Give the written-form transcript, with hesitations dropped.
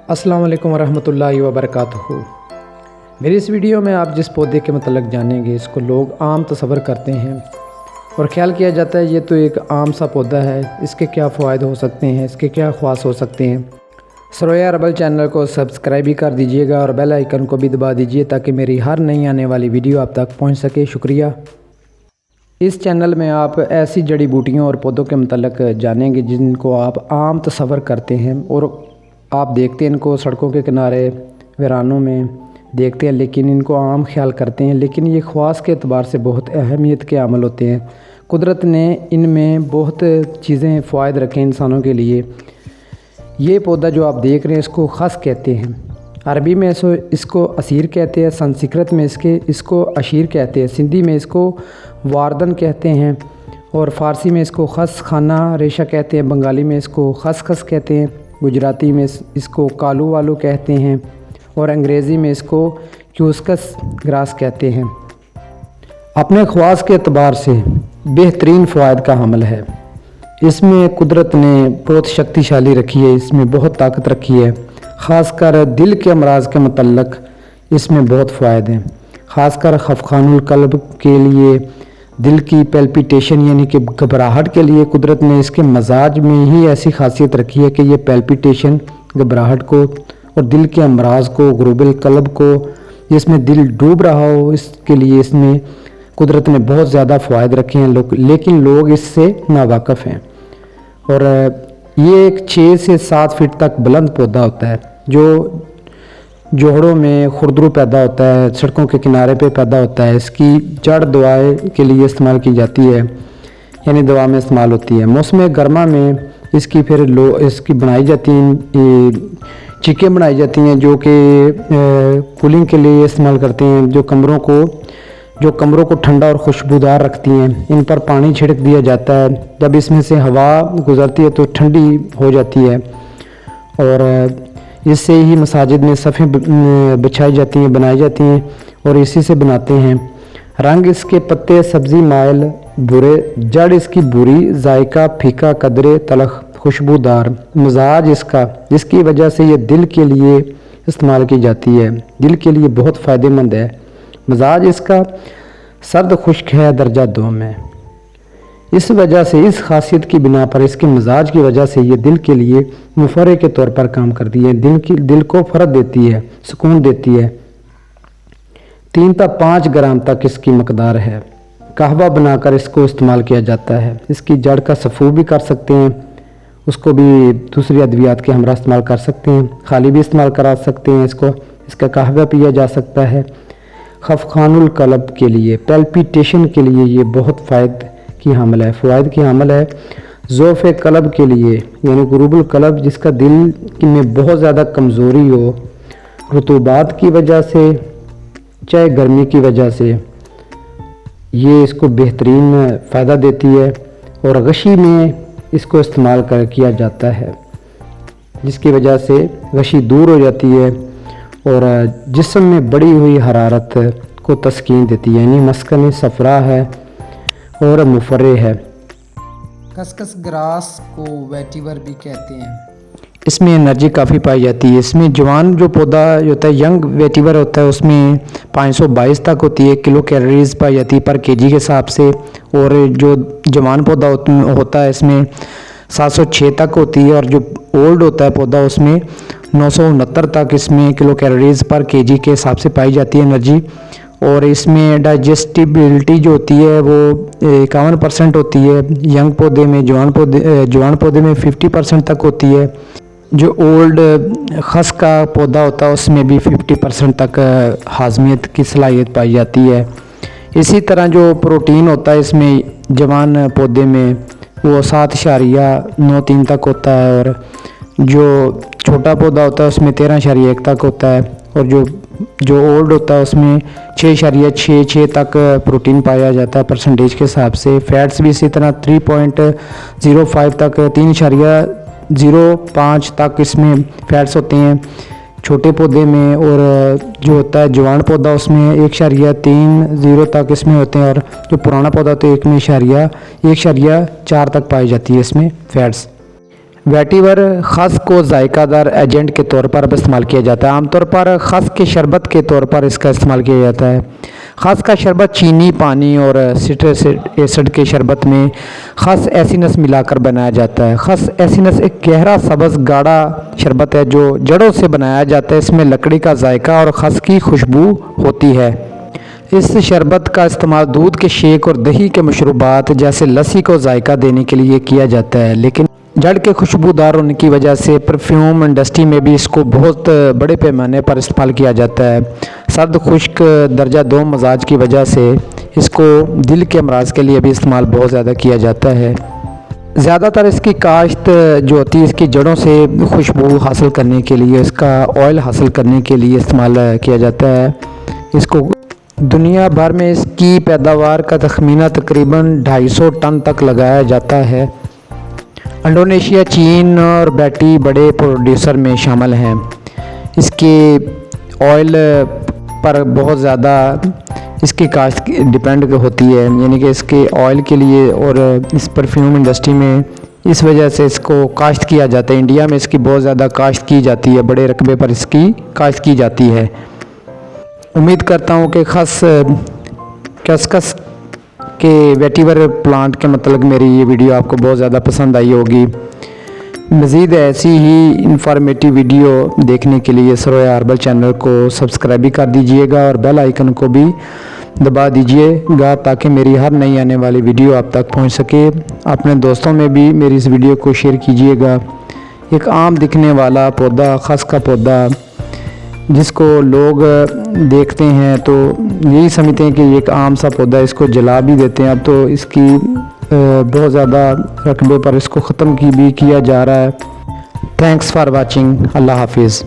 السلام علیکم ورحمۃ اللہ وبرکاتہ۔ میری اس ویڈیو میں آپ جس پودے کے متعلق جانیں گے، اس کو لوگ عام تصور کرتے ہیں اور خیال کیا جاتا ہے یہ تو ایک عام سا پودا ہے، اس کے کیا فوائد ہو سکتے ہیں، اس کے کیا خواص ہو سکتے ہیں۔ سرویا اربل چینل کو سبسکرائب بھی کر دیجئے گا اور بیل آئیکن کو بھی دبا دیجئے تاکہ میری ہر نئی آنے والی ویڈیو آپ تک پہنچ سکے۔ شکریہ۔ اس چینل میں آپ ایسی جڑی بوٹیوں اور پودوں کے متعلق جانیں گے جن کو آپ عام تصور کرتے ہیں اور آپ دیکھتے ہیں ان کو سڑکوں کے کنارے، ویرانوں میں دیکھتے ہیں، لیکن ان کو عام خیال کرتے ہیں، لیکن یہ خواص کے اعتبار سے بہت اہمیت کے عامل ہوتے ہیں۔ قدرت نے ان میں بہت چیزیں فوائد رکھے انسانوں کے لیے۔ یہ پودا جو آپ دیکھ رہے ہیں اس کو خس کہتے ہیں، عربی میں اس کو اسیر کہتے ہیں، سنسکرت میں اس کو اشیر کہتے ہیں، سندھی میں اس کو واردن کہتے ہیں اور فارسی میں اس کو خس خانہ ریشہ کہتے ہیں، بنگالی میں اس کو خس خس کہتے ہیں، گجراتی میں اس کو کالو والو کہتے ہیں اور انگریزی میں اس کو کیوسکس گراس کہتے ہیں۔ اپنے خواص کے اعتبار سے بہترین فوائد کا حامل ہے۔ اس میں قدرت نے بہت شکتیشالی رکھی ہے، اس میں بہت طاقت رکھی ہے، خاص کر دل کے امراض کے متعلق اس میں بہت فوائد ہیں۔ خاص کر خفقان القلب کے لیے، دل کی پیلپیٹیشن یعنی کہ گھبراہٹ کے لیے قدرت نے اس کے مزاج میں ہی ایسی خاصیت رکھی ہے کہ یہ پیلپیٹیشن، گھبراہٹ کو اور دل کے امراض کو، غروب القلب کو، جس میں دل ڈوب رہا ہو، اس کے لیے اس میں قدرت نے بہت زیادہ فوائد رکھے ہیں، لیکن لوگ اس سے ناواقف ہیں۔ اور یہ ایک 6 سے 7 فٹ تک بلند پودا ہوتا ہے جو جوہڑوں میں خردرو پیدا ہوتا ہے، سڑکوں کے کنارے پہ پیدا ہوتا ہے۔ اس کی جڑ دوائیں کے لیے استعمال کی جاتی ہے، یعنی دوا میں استعمال ہوتی ہے۔ موسم گرما میں اس کی بنائی جاتی ہیں، چیکیں بنائی جاتی ہیں جو کہ کولنگ کے لیے استعمال کرتے ہیں، جو کمروں کو ٹھنڈا اور خوشبودار رکھتی ہیں۔ ان پر پانی چھڑک دیا جاتا ہے، جب اس میں سے ہوا گزرتی ہے تو ٹھنڈی ہو جاتی ہے اور اس سے ہی مساجد میں صفیں بچھائی جاتی ہیں، بنائی جاتی ہیں اور اسی سے بناتے ہیں۔ رنگ اس کے پتے سبزی مائل بھورے، جڑ اس کی بھوری، ذائقہ پھیکا، قدرے تلخ، خوشبودار۔ مزاج اس کا جس کی وجہ سے یہ دل کے لیے استعمال کی جاتی ہے، دل کے لیے بہت فائدہ مند ہے۔ مزاج اس کا سرد خشک ہے، درجہ 2 میں۔ اس وجہ سے، اس خاصیت کی بنا پر، اس کے مزاج کی وجہ سے یہ دل کے لیے مفرح کے طور پر کام کرتی ہے، دل کو فرحت دیتی ہے، سکون دیتی ہے۔ 3 تا 5 گرام تک اس کی مقدار ہے۔ قہوہ بنا کر اس کو استعمال کیا جاتا ہے۔ اس کی جڑ کا سفو بھی کر سکتے ہیں، اس کو بھی دوسری ادویات کے ہمراہ استعمال کر سکتے ہیں، خالی بھی استعمال کرا سکتے ہیں اس کا قہوہ پیا جا سکتا ہے۔ خفقان القلب کے لیے، پیلپیٹیشن کے لیے یہ بہت فوائد کی حامل ہے۔ ضعف قلب کے لیے، یعنی غروب القلب، جس کا دل میں بہت زیادہ کمزوری ہو، رطوبات کی وجہ سے چاہے گرمی کی وجہ سے، یہ اس کو بہترین فائدہ دیتی ہے اور غشی میں اس کو استعمال کیا جاتا ہے، جس کی وجہ سے غشی دور ہو جاتی ہے اور جسم میں بڑھی ہوئی حرارت کو تسکین دیتی ہے، یعنی مسکن صفرا ہے اور مفرح ہے۔ کسکس گراس کو ویٹیور بھی کہتے ہیں۔ اس میں انرجی کافی پائی جاتی ہے۔ اس میں جوان جو پودا ہوتا ہے، ینگ ویٹیور ہوتا ہے، اس میں 522 تک ہوتی ہے کلو کیلوریز پائی جاتی ہے پر kg کے حساب سے، اور جو جوان پودا ہوتا ہے اس میں 706 تک ہوتی ہے، اور جو اولڈ ہوتا ہے پودا اس میں 969 تک اس میں کلو کیلوریز پر kg کے حساب سے پائی جاتی ہے انرجی۔ اور اس میں ڈائجسٹیبلٹی جو ہوتی ہے وہ 51% ہوتی ہے ینگ پودے میں، جوان پودے میں 50% تک ہوتی ہے۔ جو اولڈ خس کا پودا ہوتا ہے اس میں بھی 50% تک ہاضمیت کی صلاحیت پائی جاتی ہے۔ اسی طرح جو پروٹین ہوتا ہے اس میں جوان پودے میں وہ 7.93 تک ہوتا ہے، اور جو چھوٹا پودا ہوتا ہے اس میں 13.1 تک ہوتا ہے، اور جو اولڈ ہوتا ہے اس میں 6.66 تک پروٹین پایا جاتا ہے پرسنٹیج کے حساب سے۔ فیٹس بھی اسی طرح 3.05 تک، 3.05 تک اس میں فیٹس ہوتے ہیں چھوٹے پودے میں، اور جو ہوتا ہے جوان پودا اس میں 1.30 تک اس میں ہوتے ہیں، اور جو پرانا پودا تو 1.4 تک پائی جاتی ہے اس میں فیٹس۔ ویٹیور خس کو ذائقہ دار ایجنٹ کے طور پر اب استعمال کیا جاتا ہے۔ عام طور پر خس کے شربت کے طور پر اس کا استعمال کیا جاتا ہے۔ خس کا شربت چینی، پانی اور سٹرس ایسڈ کے شربت میں خس ایسینس ملا کر بنایا جاتا ہے۔ خس ایسینس ایک گہرا سبز گاڑھا شربت ہے جو جڑوں سے بنایا جاتا ہے۔ اس میں لکڑی کا ذائقہ اور خس کی خوشبو ہوتی ہے۔ اس شربت کا استعمال دودھ کے شیک اور دہی کے مشروبات جیسے لسی کو ذائقہ دینے کے لیے کیا جاتا ہے، لیکن جڑ کے خوشبودار ہونے کی وجہ سے پرفیوم انڈسٹری میں بھی اس کو بہت بڑے پیمانے پر استعمال کیا جاتا ہے۔ سرد خشک درجہ 2 مزاج کی وجہ سے اس کو دل کے امراض کے لیے بھی استعمال بہت زیادہ کیا جاتا ہے۔ زیادہ تر اس کی کاشت جو ہوتی ہے اس کی جڑوں سے خوشبو حاصل کرنے کے لیے، اس کا آئل حاصل کرنے کے لیے استعمال کیا جاتا ہے۔ اس کو دنیا بھر میں اس کی پیداوار کا تخمینہ تقریباً 250 ٹن تک لگایا جاتا ہے۔ انڈونیشیا، چین اور بیٹی بڑے پروڈیوسر میں شامل ہیں۔ اس کے آئل پر بہت زیادہ اس کی کاشت ڈیپینڈ ہوتی ہے، یعنی کہ اس کے آئل کے لیے، اور اس پرفیوم انڈسٹری میں اس وجہ سے اس کو کاشت کیا جاتا ہے۔ انڈیا میں اس کی بہت زیادہ کاشت کی جاتی ہے، بڑے رقبے پر اس کی کاشت کی جاتی ہے۔ امید کرتا ہوں کہ کسکس کے ویٹیور پلانٹ کے متعلق میری یہ ویڈیو آپ کو بہت زیادہ پسند آئی ہوگی۔ مزید ایسی ہی انفارمیٹیو ویڈیو دیکھنے کے لیے سرویا ہربل چینل کو سبسکرائب بھی کر دیجئے گا اور بیل آئیکن کو بھی دبا دیجئے گا تاکہ میری ہر نئی آنے والی ویڈیو آپ تک پہنچ سکے۔ اپنے دوستوں میں بھی میری اس ویڈیو کو شیئر کیجئے گا۔ ایک عام دکھنے والا پودا، خس کا پودا، جس کو لوگ دیکھتے ہیں تو یہی سمجھتے ہیں کہ یہ ایک عام سا پودا ہے، اس کو جلا بھی دیتے ہیں۔ اب تو اس کی بہت زیادہ رقبے پر اس کو ختم بھی کیا جا رہا ہے۔ Thanks for watching. اللہ حافظ۔